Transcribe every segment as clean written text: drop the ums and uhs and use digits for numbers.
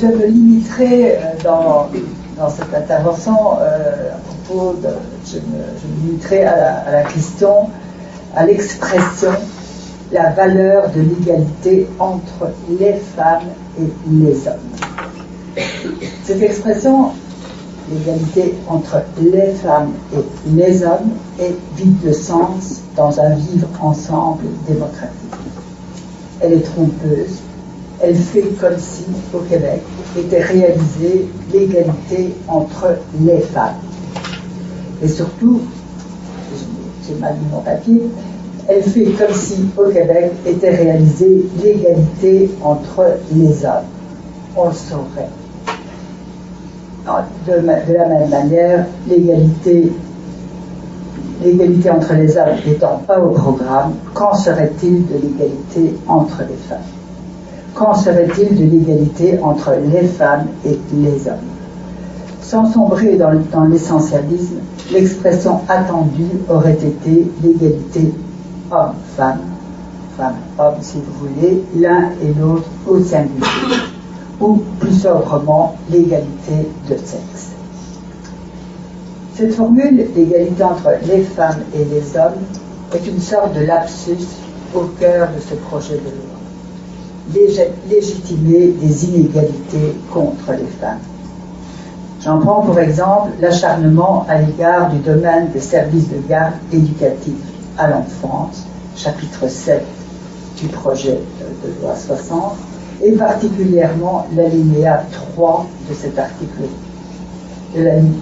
Je me limiterai dans cette intervention je me limiterai à la question, à l'expression, la valeur de l'égalité entre les femmes et les hommes. Cette expression, l'égalité entre les femmes et les hommes, est vide de sens dans un vivre ensemble démocratique. Elle est trompeuse. Elle fait comme si, au Québec, était réalisée l'égalité entre les femmes. Et surtout, j'ai mal lu mon papier, elle fait comme si, au Québec, était réalisée l'égalité entre les hommes. On le saurait. De la même manière, l'égalité entre les hommes n'étant pas au programme, qu'en serait-il de l'égalité entre les femmes? Qu'en serait-il de l'égalité entre les femmes et les hommes? Sans sombrer dans l'essentialisme, l'expression attendue aurait été l'égalité homme-femme, femme-homme si vous voulez, l'un et l'autre au singulier, ou plus sobrement l'égalité de sexe. Cette formule, l'égalité entre les femmes et les hommes, est une sorte de lapsus au cœur de ce projet de loi. Légitimer des inégalités contre les femmes. J'en prends pour exemple l'acharnement à l'égard du domaine des services de garde éducatifs à l'enfance, chapitre 7 du projet de loi 60, et particulièrement l'alinéa 3 de cet article,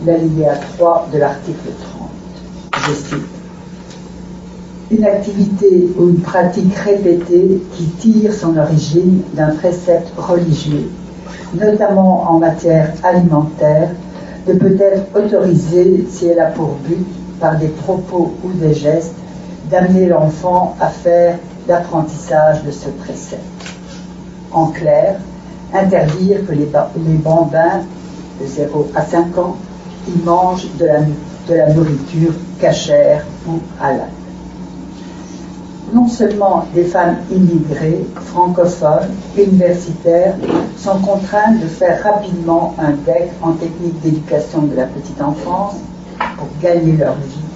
l'alinéa 3 de l'article 30. Je cite: une activité ou une pratique répétée qui tire son origine d'un précepte religieux, notamment en matière alimentaire, ne peut être autorisée si elle a pour but, par des propos ou des gestes, d'amener l'enfant à faire l'apprentissage de ce précepte. En clair, interdire que les bambins de 0 à 5 ans y mangent de la nourriture cachère ou halal. Non seulement des femmes immigrées, francophones, universitaires, sont contraintes de faire rapidement un DEC en technique d'éducation de la petite enfance pour gagner leur vie,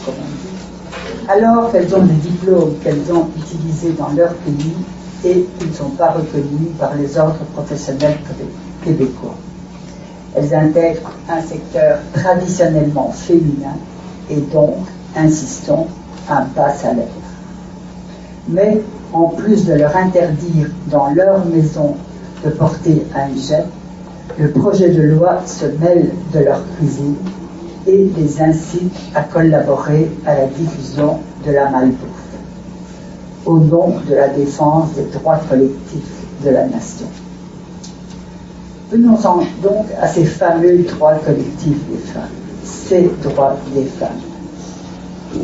comme on dit, alors qu'elles ont des diplômes qu'elles ont utilisés dans leur pays et qui ne sont pas reconnus par les ordres professionnels québécois. Elles intègrent un secteur traditionnellement féminin et donc, insistons, un bas salaire. Mais, en plus de leur interdire dans leur maison de porter un hijab, le projet de loi se mêle de leur cuisine et les incite à collaborer à la diffusion de la malbouffe, au nom de la défense des droits collectifs de la nation. Venons-en donc à ces fameux droits collectifs des femmes, ces droits des femmes.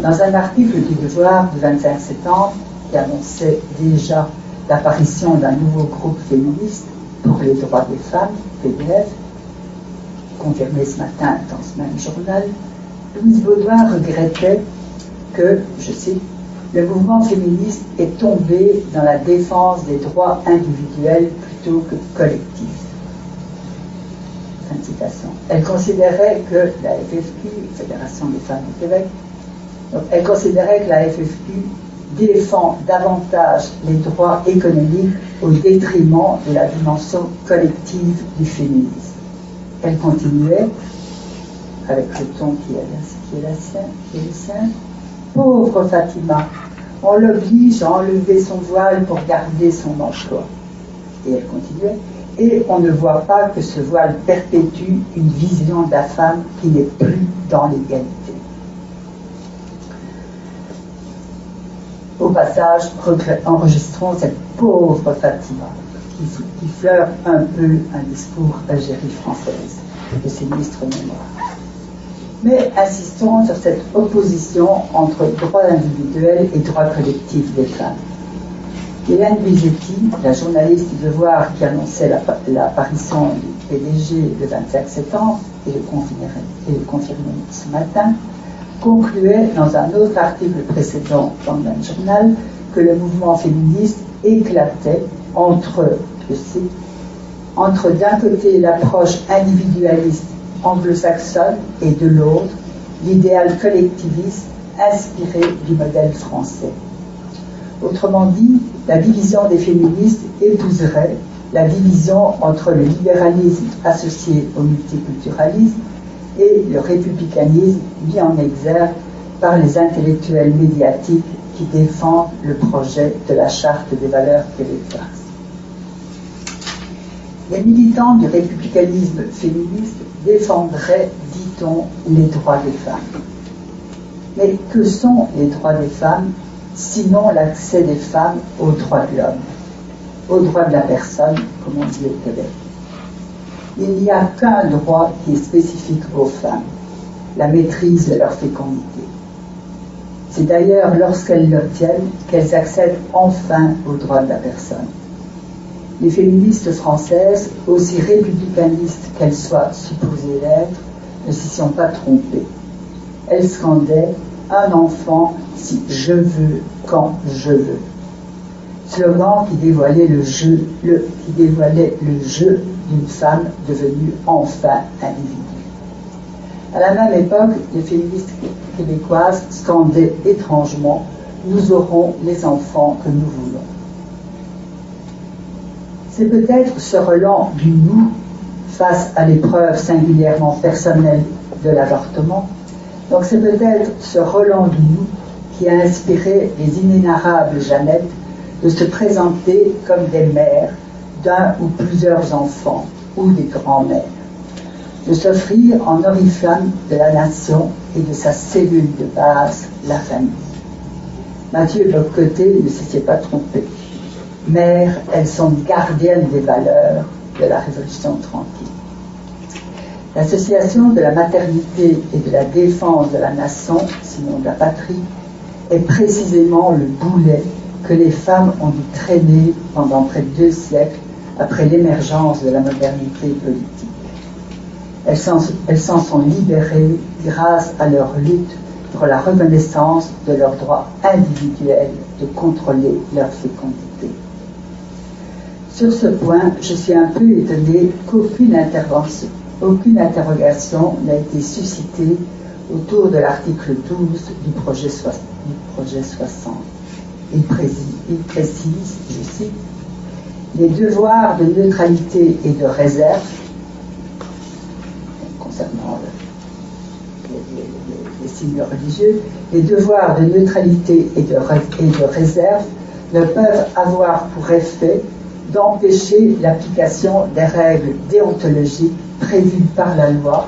Dans un article du Devoir du 25 septembre, qui annonçait déjà l'apparition d'un nouveau groupe féministe pour les droits des femmes, PDF, confirmé ce matin dans ce même journal, Louise Baudouin regrettait que, je cite, le mouvement féministe est tombé dans la défense des droits individuels plutôt que collectifs. Fin de citation. Elle considérait que la FFQ, Fédération des femmes du Québec, donc elle considérait que la FFQ défend davantage les droits économiques au détriment de la dimension collective du féminisme. Elle continuait, avec le ton qui est le sien, pauvre Fatima, on l'oblige à enlever son voile pour garder son emploi. Et elle continuait, et on ne voit pas que ce voile perpétue une vision de la femme qui n'est plus dans l'égalité. Au passage, enregistrons cette pauvre Fatima qui fleure un peu un discours Algérie française de ses ministres mémoires. Mais insistons sur cette opposition entre droits individuels et droits collectifs des femmes. Hélène Bigetti, la journaliste du Devoir qui annonçait l'apparition du PDG le 25 septembre, et le confirmait ce matin, concluait dans un autre article précédent dans le même journal que le mouvement féministe éclatait entre, je cite, entre d'un côté l'approche individualiste anglo-saxonne et de l'autre l'idéal collectiviste inspiré du modèle français. Autrement dit, la division des féministes épouserait la division entre le libéralisme associé au multiculturalisme et le républicanisme mis en exergue par les intellectuels médiatiques qui défendent le projet de la Charte des valeurs québécoises. Les militants du républicanisme féministe défendraient, dit-on, les droits des femmes. Mais que sont les droits des femmes, sinon l'accès des femmes aux droits de l'homme, aux droits de la personne, comme on dit au Québec? Il n'y a qu'un droit qui est spécifique aux femmes, la maîtrise de leur fécondité. C'est d'ailleurs lorsqu'elles l'obtiennent qu'elles accèdent enfin aux droits de la personne. Les féministes françaises, aussi républicanistes qu'elles soient supposées l'être, ne s'y sont pas trompées. Elles scandaient « un enfant si je veux, quand je veux ». Slogan qui dévoilait le jeu d'une femme devenue enfin individu. À la même époque, les féministes québécoises scandaient étrangement « nous aurons les enfants que nous voulons ». C'est peut-être ce relent du nous face à l'épreuve singulièrement personnelle de l'avortement. Donc c'est peut-être ce relent du nous qui a inspiré les inénarrables Jeannettes de se présenter comme des mères d'un ou plusieurs enfants ou des grands-mères, de s'offrir en oriflamme de la nation et de sa cellule de base, la famille. Mathieu de l'autre côté ne s'y est pas trompé. Mères, elles sont gardiennes des valeurs de la Révolution tranquille. L'association de la maternité et de la défense de la nation, sinon de la patrie, est précisément le boulet que les femmes ont dû traîner pendant près de 2 siècles après l'émergence de la modernité politique. Elles s'en sont libérées grâce à leur lutte pour la reconnaissance de leur droit individuel de contrôler leur fécondité. Sur ce point, je suis un peu étonnée qu'aucune interrogation n'a été suscitée autour de l'article 12 du projet 60. Il précise, je cite, « les devoirs de neutralité et de réserve » concernant les signes religieux, « les devoirs de neutralité et de réserve ne peuvent avoir pour effet d'empêcher l'application des règles déontologiques prévues par la loi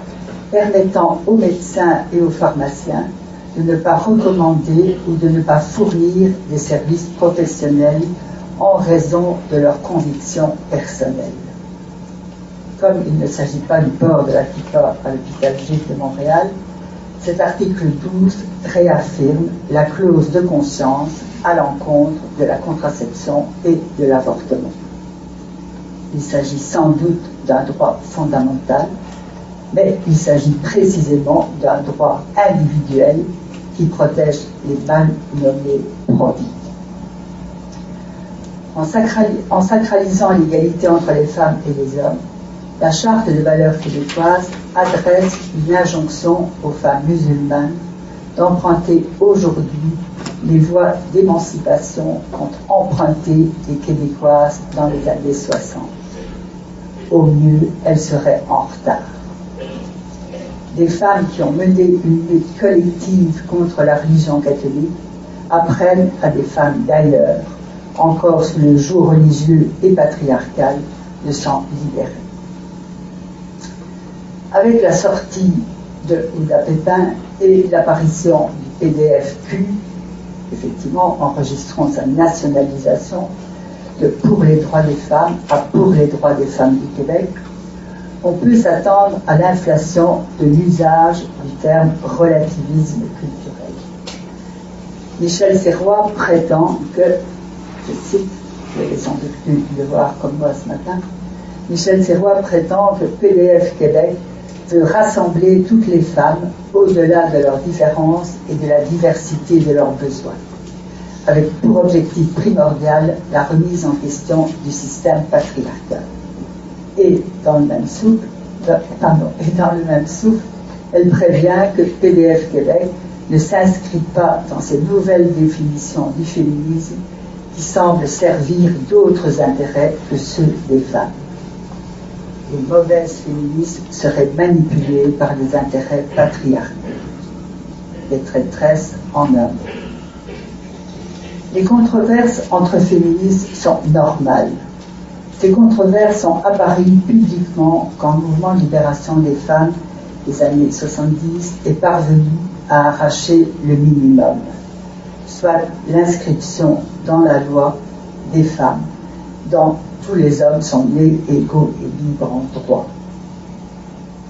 permettant aux médecins et aux pharmaciens de ne pas recommander ou de ne pas fournir des services professionnels en raison de leurs convictions personnelles. » Comme il ne s'agit pas du port de la kippa à l'hôpital juif de Montréal, cet article 12 réaffirme la clause de conscience à l'encontre de la contraception et de l'avortement. Il s'agit sans doute d'un droit fondamental, mais il s'agit précisément d'un droit individuel qui protège les mal nommés prodigues. En sacralisant l'égalité entre les femmes et les hommes, la Charte des valeurs québécoises adresse une injonction aux femmes musulmanes d'emprunter aujourd'hui les voies d'émancipation qu'ont empruntées les Québécoises dans les années 60. Au mieux, elles seraient en retard. Des femmes qui ont mené une lutte collective contre la religion catholique apprennent à des femmes d'ailleurs, encore sous le joug religieux et patriarcal, de s'en libérer. Avec la sortie de Ouda Pépin et l'apparition du PDF-Q, effectivement enregistrant sa nationalisation de Pour les droits des femmes à Pour les droits des femmes du Québec, on peut s'attendre à l'inflation de l'usage du terme relativisme culturel. Michel Serrois prétend que, je cite, vous avez sans doute pu le voir comme moi ce matin, Michel Serrois prétend que PDF Québec veut rassembler toutes les femmes au-delà de leurs différences et de la diversité de leurs besoins, avec pour objectif primordial la remise en question du système patriarcal. Et dans le même souffle, elle prévient que PDF Québec ne s'inscrit pas dans ces nouvelles définitions du féminisme qui semblent servir d'autres intérêts que ceux des femmes. Les mauvaises féministes seraient manipulées par des intérêts patriarcaux. Les traîtresses en hommes. Les controverses entre féministes sont normales. Ces controverses sont apparues publiquement quand le mouvement de libération des femmes des années 70 est parvenu à arracher le minimum, soit l'inscription dans la loi des femmes, dont tous les hommes sont nés égaux et libres en droit.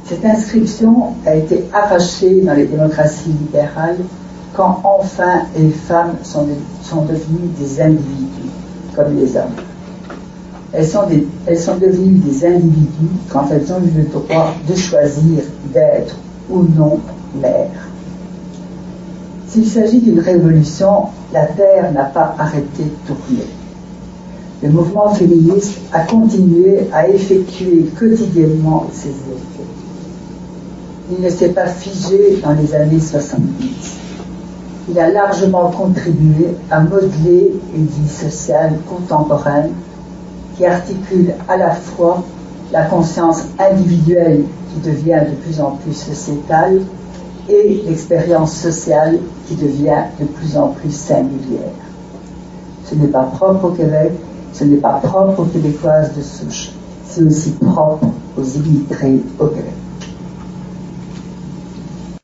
Cette inscription a été arrachée dans les démocraties libérales quand enfin les femmes sont devenues des individus, comme les hommes. Elles sont devenues des individus quand elles ont eu le droit de choisir d'être ou non mères. S'il s'agit d'une révolution, la Terre n'a pas arrêté de tourner. Le mouvement féministe a continué à effectuer quotidiennement ses effets. Il ne s'est pas figé dans les années 70. Il a largement contribué à modeler une vie sociale contemporaine qui articule à la fois la conscience individuelle qui devient de plus en plus sociétale et l'expérience sociale qui devient de plus en plus singulière. Ce n'est pas propre au Québec, ce n'est pas propre aux Québécoises de souche, c'est aussi propre aux immigrés au Québec.